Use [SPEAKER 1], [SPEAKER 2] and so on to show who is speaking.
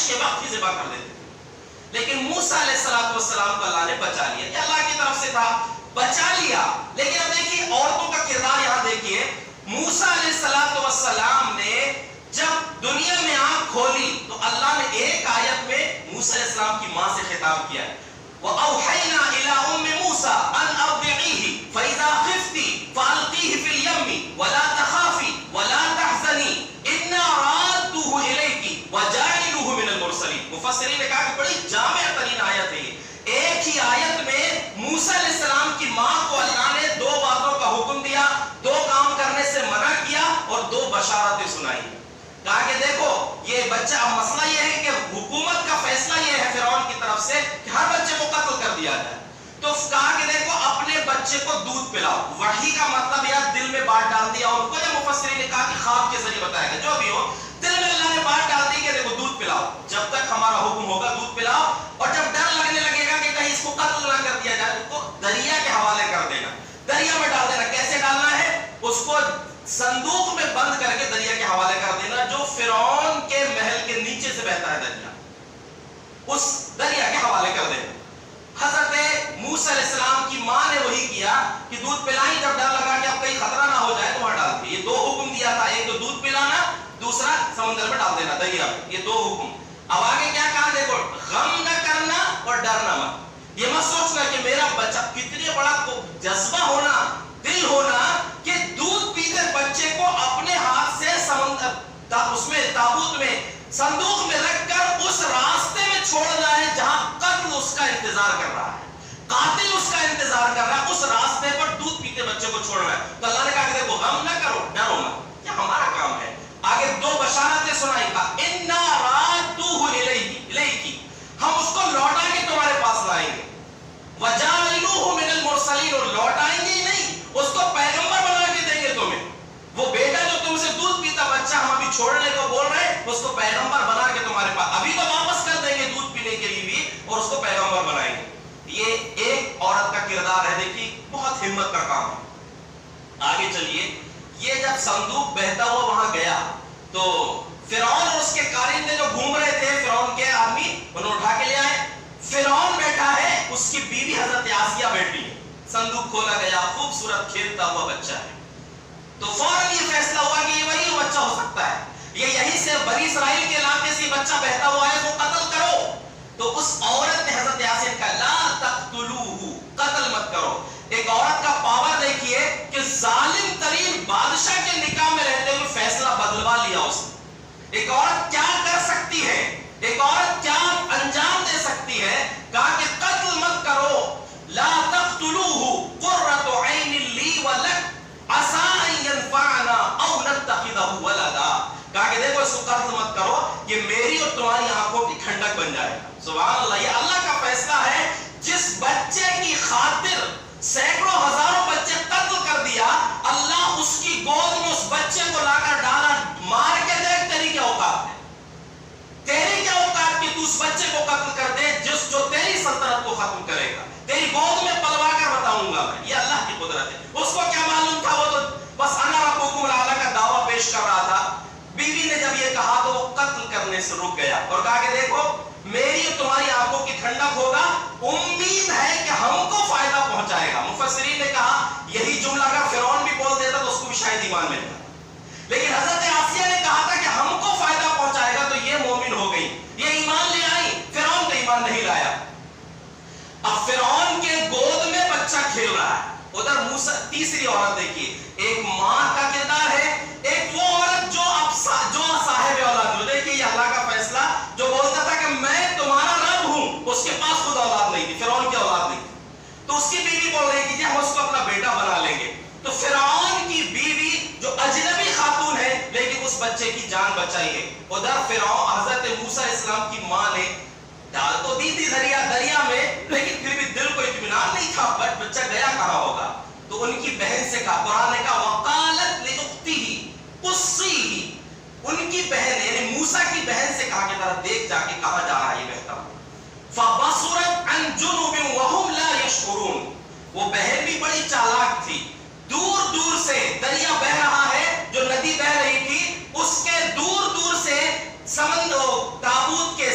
[SPEAKER 1] بارش کے وقت ہی ذبح کر دیتے تھے. لیکن موسیٰ علیہ السلام کو اللہ نے بچا لیا. یہ اللہ کی طرف سے تھا, بچا لیا. لیکن اب دیکھیے عورتوں کا کردار یہاں دیکھیے. موسیٰ علیہ السلام نے جب دنیا میں آنکھ کھولی تو اللہ نے ایک آیت میں موسیٰ علیہ السلام کی ماں سے خطاب کیا ہے. وَأَوْحَيْنَا إِلَىٰ أُمِّ مُوسَىٰ أَنْ أَرْضِعِيهِ فَإِذَا خِفْتِ فَأَلْقِيهِ فِي الْيَمِّ وَلَا تَخَافِي وَلَا تَحْزَنِي إِنَّا رَادُّوهُ إِلَيْكِ وَجَاعِلُوهُ مِنَ الْمُرْسَلِينَ. مفسرین نے کہا کہ بڑی جامع ترین آیت ہے یہ. ایک ہی آیت میں موسیٰ علیہ السلام کی ماں کو اللہ نے دو باتوں کا حکم دیا, دو کام کرنے سے منع کیا اور دو بشارتیں سنائی. کہا کہ دیکھو یہ بچہ, اب مسئلہ یہ ہے کہ حکومت کا فیصلہ یہ ہے فرعون کی طرف سے کہ ہر بچے کو قتل کر دیا جائے. تو کہا کہ دیکھو اپنے بچے کو دودھ پلاؤ. وحی کا مطلب یا دل میں بات ڈال دیا ان کو, یا مفسرین نے کہا کہ خواب کے ذریعے بتایا گیا, جو بھی ہو دل میں اللہ نے بات ڈال دی کہ دیکھو دودھ پلاؤ, جب تک ہمارا حکم ہوگا دودھ پلاؤ, اور جب ڈر لگنے لگے گا کہ کہیں اس کو قتل نہ کر دیا جائے تو دریا کے حوالے کر دینا, دریا میں ڈال دینا. کیسے ڈالنا ہے؟ اس کو صندوق میں بند کر کے دریا کے حوالے کر دینا, جو فرعون کے محل کے نیچے سے بہتا ہے دریا, اس دریا کے حوالے کر دینا. حضرت موسیٰ علیہ السلام کی ماں نے وہی کیا کہ دودھ پلائی, جب ڈر لگا کہ اب کہیں خطرہ نہ ہو جائے تو وہاں ڈال دی. یہ دو حکم دیا تھا, ایک تو دودھ پلانا, دوسرا سمندر میں ڈال دینا دریا میں. یہ دو حکم. اب آگے کیا کہا دیکھو, غم نہ کرنا اور ڈرنا مت. یہ مت سوچنا کہ میرا بچہ, کتنے بڑا جذبہ ہونا, دل ہونا کہ دودھ پیتے بچے کو اپنے ہاتھ سے سمندر اس میں تابوت میں صندوق میں رکھ کر اس راستے میں چھوڑنا ہے جہاں قتل اس کا انتظار کر رہا ہے, قاتل اس کا انتظار کر رہا ہے, اس راستے پر دودھ پیتے بچے کو چھوڑنا ہے. تو اللہ نے کہا کہ دیکھو غم نہ کرو, ڈرو مت, یہ ہمارا کام ہے. آگے دو بشارتیں سنائی. کہا اِنَّا رَادُّوهُ إِلَيْكِ, ہم اس کو لوٹا کے تمہارے پاس لائیں گے. وَجَاعِلُوهُ مِنَ الْمُرْسَلِينَ, اور لوٹائیں گے ہی نہیں, اس کو پیغمبر بنا کے دیں گے تمہیں. وہ بیٹا جو تم سے دودھ پیتا بچہ ہم ابھی چھوڑنے کو بول رہے ہیں, اس کو پیغمبر بنا کے تمہارے پاس, ابھی تو واپس کر دیں گے دودھ پینے کے لیے بھی, اور اس کو پیغمبر بنائیں گے. یہ ایک عورت کا کردار ہے. دیکھیے بہت ہمت کا کام ہے. آگے چلیے. یہ جب صندوق بہتا ہوا وہاں گیا تو فرعون اور اس کے کارندے جو گھوم رہے تھے, فرعون کے آدمی, انہوں اٹھا کے لے آئے. فرعون بیٹھا ہے, اس کی بیوی حضرت آسیہ بیٹھی ہے. صندوق کھولا گیا, خوبصورت کھیلتا ہوا بچہ ہے. تو فوراً یہ فیصلہ ہوا کہ یہ وہی بچہ ہو سکتا ہے, یہ یہیں سے بنی اسرائیل کے علاقے سے بچہ بہتا ہوا ہے, وہ قتل کرو. تو اس عورت نے حضرت آسیہ نے کہا لا تقتلوہ, قتل مت کرو. ایک عورت کا پاور دیکھیے کہ ظالم ترین بادشاہ کے نکاح میں رہتے ہوئے فیصلہ بدلوا لیا اس نے. ایک عورت کیا کر سکتی ہے, ایک عورت کیا انجام دے سکتی ہے. کہا کہ قتل مت کرو, لا تقتلوہ قرۃ عین لی ولک عسیٰ ان ینفعنا او نتخذہ ولدا. کہا کہ دیکھو اس کو قتل مت کرو, یہ میری اور تمہاری آنکھوں کی ٹھنڈک بن جائے گا. سبحان اللہ, یہ اللہ کا فیصلہ ہے. جس بچے کی خاطر سینکڑوں ہزاروں بچے قتل کر دیا, اللہ اس کی گود میں اس بچے کو لا کر ڈالا. مار کے دیکھ تیری کیا اوقات ہے, تیری کیا اوقات کہ تو اس بچے کو قتل کر دے جو تیری سلطنت کو ختم کرے گا. تیری گود میں پلوا کر بتاؤں گا میں. یہ اللہ کی قدرت ہے. اس کو کیا معلوم تھا, وہ تو بس انا ربکم الاعلی کا دعویٰ پیش کر رہا تھا. بیوی نے جب یہ کہا تو وہ قتل کرنے سے رک گیا اور کہا کہ دیکھو میری اور تمہاری آنکھوں کی ٹھنڈک ہوگا, امید ہے کہ ہم کو فائدہ پہنچائے گا. مفسرین نے کہا یہی جملہ اگر فرعون بھی بول دیتا تو اس کو بھی شاید ایمان ملتا, لیکن حضرت آسیہ نے کہا تھا کہ ہم کو فائدہ پہنچائے گا, تو یہ مومن ہو گئی, یہ ایمان لے آئی. فرعون تو ایمان نہیں لایا. اب فرعون کے گود میں بچہ کھیل رہا ہے. ادھر موسیٰ, تیسری عورت دیکھیے, ایک ماں کا کردار ہے, ایک وہ عورت جو صاحب اولاد. جو دیکھیے یہ اللہ کا فیصلہ, جو بولتا تھا کہ میں تمہارا رب ہوں, اس کے پاس خود اولاد نہیں تھی, فرعون کی اولاد نہیں تھی, تو اس کی بیوی بول رہی کہ ہم اس کو اپنا بیٹا بنا لیں گے. تو فرعون کی بیوی جو اجنبی خاتون ہے لیکن اس بچے کی جان بچائی ہے. ادھر فرعون, حضرت موسیٰ علیہ السلام کی ماں نے ڈال تو دی تھی دریا میں, لیکن پھر بھی دل کو اطمینان نہیں تھا بچہ گیا کہاں ہوگا. تو ان کی بہن سے کہا, قرآن نے کہا وقالت لأختہ قصیہ, ان کی بہن یعنی موسیٰ کی بہن سے کہا کہ ذرا دیکھ جا کے کہاں جا رہا ہے یہ بہتا ہوا. فبصرت عن جنب وهم لا يشعرون, وہ بہن بھی بڑی چالاک تھی. دور دور سے دریا بہ رہا ہے, جو ندی بہ رہی تھی, اس کے دور دور سے سمندر تابوت کے